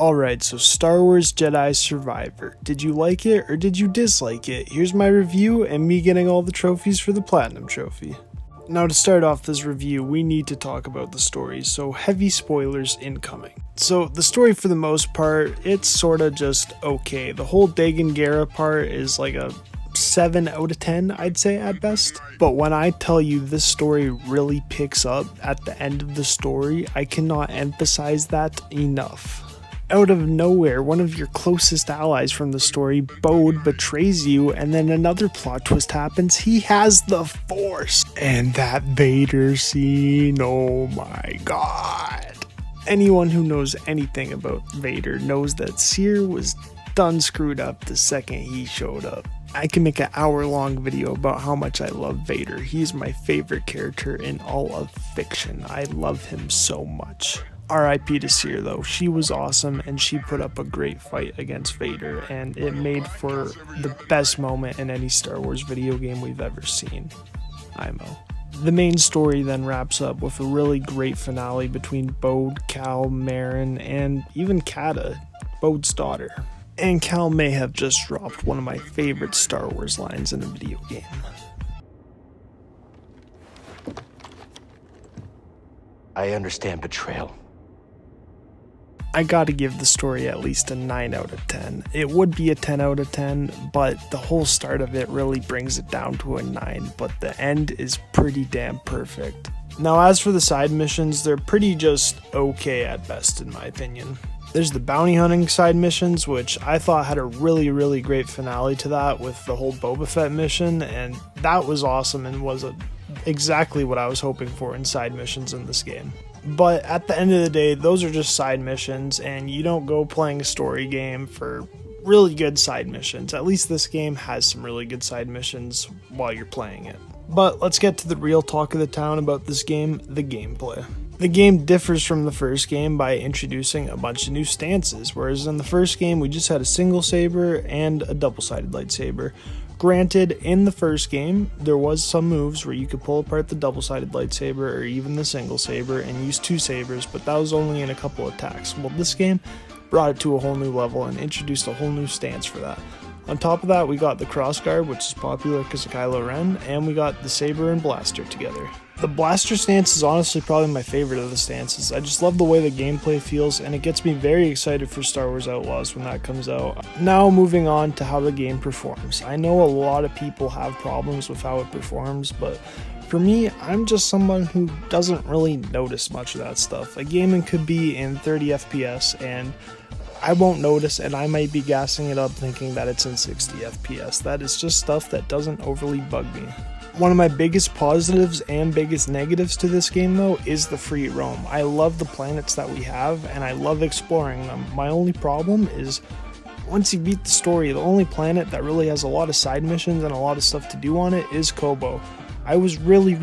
Alright, so Star Wars Jedi Survivor. Did you like it or did you dislike it? Here's my review and me getting all the trophies for the Platinum Trophy. Now to start off this review, we need to talk about the story, so heavy spoilers incoming. So the story for the most part, it's sorta just okay. The whole Dagan Gera part is like a 7 out of 10, I'd say at best. But when I tell you this story really picks up at the end of the story, I cannot emphasize that enough. Out of nowhere, one of your closest allies from the story, Bode, betrays you, and then another plot twist happens. He has the Force. And that Vader scene, oh my god. Anyone who knows anything about Vader knows that Seer was done screwed up the second he showed up. I can make an hour-long video about how much I love Vader. He's my favorite character in all of fiction. I love him so much. R.I.P. to Seer though, she was awesome and she put up a great fight against Vader, and it made for the best moment in any Star Wars video game we've ever seen. IMO. The main story then wraps up with a really great finale between Bode, Cal, Marin, and even Kata, Bode's daughter. And Cal may have just dropped one of my favorite Star Wars lines in a video game. I understand betrayal. I gotta give the story at least a 9 out of 10. It would be a 10 out of 10, but the whole start of it really brings it down to a 9, but the end is pretty damn perfect. Now as for the side missions, they're pretty just okay at best in my opinion. There's the bounty hunting side missions, which I thought had a really great finale to that with the whole Boba Fett mission, and that was awesome and was exactly what I was hoping for in side missions in this game. But at the end of the day, those are just side missions, and you don't go playing a story game for really good side missions. At least this game has some really good side missions while you're playing it. But let's get to the real talk of the town about this game, the gameplay. The game differs from the first game by introducing a bunch of new stances, whereas in the first game we just had a single saber and a double-sided lightsaber. Granted, in the first game, there was some moves where you could pull apart the double-sided lightsaber or even the single saber and use two sabers, but that was only in a couple attacks. Well, this game brought it to a whole new level and introduced a whole new stance for that. On top of that, we got the crossguard, which is popular because of Kylo Ren, and we got the saber and blaster together. The blaster stance is honestly probably my favorite of the stances. I just love the way the gameplay feels, and it gets me very excited for Star Wars Outlaws when that comes out. Now moving on to how the game performs. I know a lot of people have problems with how it performs, but for me, I'm just someone who doesn't really notice much of that stuff. A game could be in 30 FPS and I won't notice, and I might be gassing it up thinking that it's in 60 FPS. That is just stuff that doesn't overly bug me. One of my biggest positives and biggest negatives to this game though is the free roam. I love the planets that we have and I love exploring them. My only problem is once you beat the story, the only planet that really has a lot of side missions and a lot of stuff to do on it is Kobo. I was really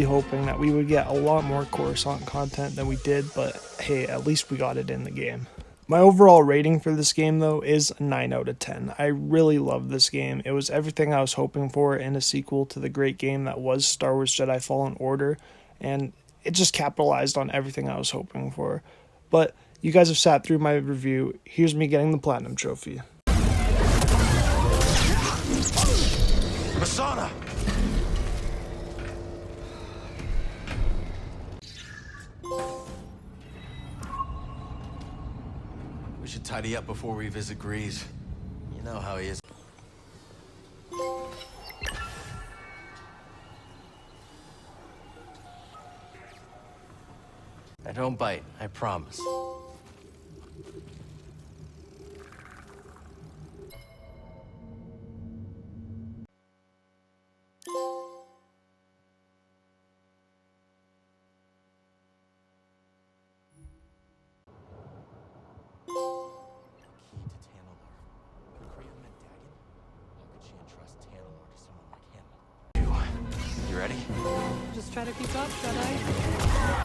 hoping that we would get a lot more Coruscant content than we did, but hey, at least we got it in the game. My overall rating for this game though is a 9 out of 10. I really love this game. It was everything I was hoping for in a sequel to the great game that was Star Wars Jedi Fallen Order, and it just capitalized on everything I was hoping for. But you guys have sat through my review. Here's me getting the Platinum Trophy. Masana! We should tidy up before we visit Grease. You know how he is. I don't bite, I promise. You ready? Just try to keep up, Jedi.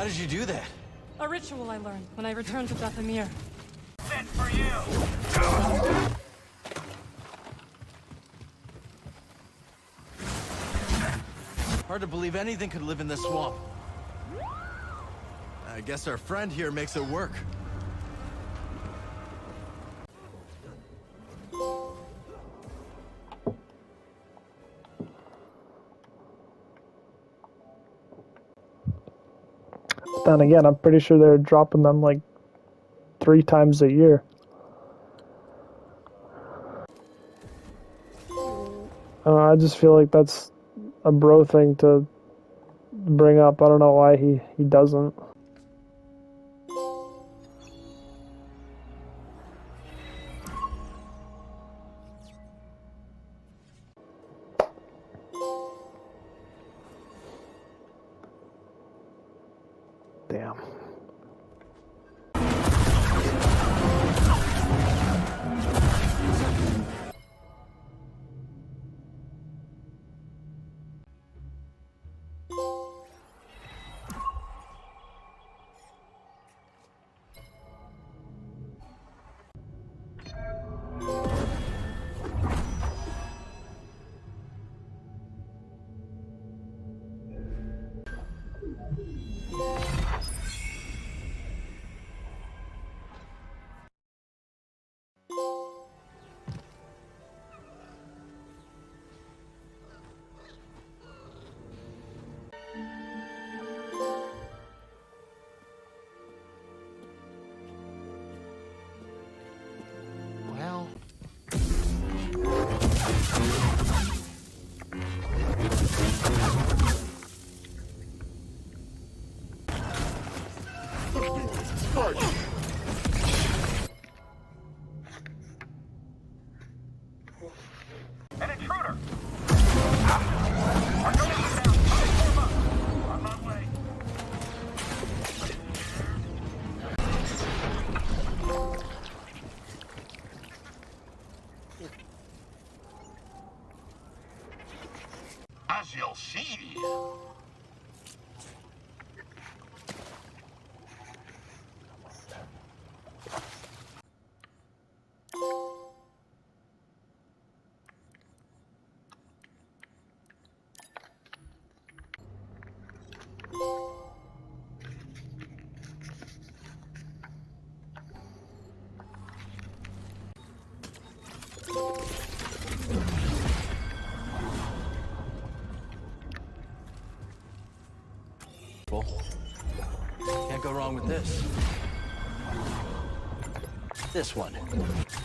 How did you do that? A ritual I learned when I returned to Dathomir. Sent for you! Hard to believe anything could live in this swamp. I guess our friend here makes it work. Then again, I'm pretty sure they're dropping them like 3 times a year. I just feel like that's a bro thing to bring up. I don't know why he doesn't. Damn. Well... An intruder! Our guard is down. Form up. On my way. As you'll see. Can't go wrong with this. This one.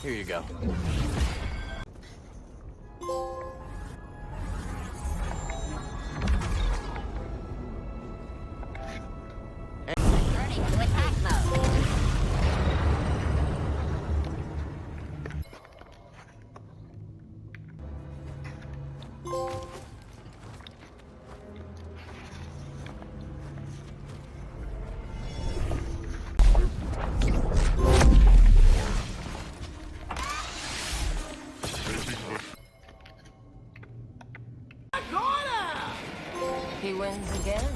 Here you go. Turning to attack mode. He wins again.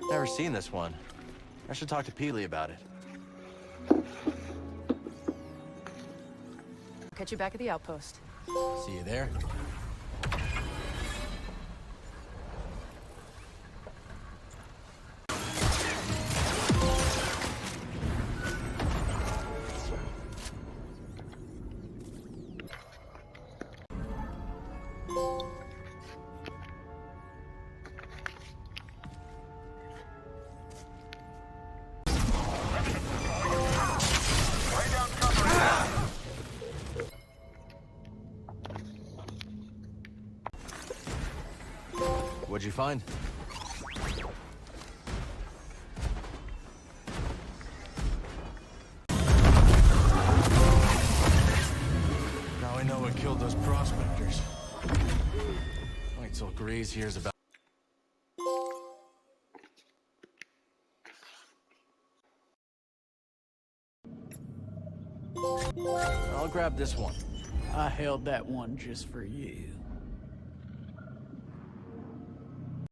Never seen this one. I should talk to Peely about it. Catch you back at the outpost. See you there. What'd you find? Grease hears about... I'll grab this one. I held that one just for you.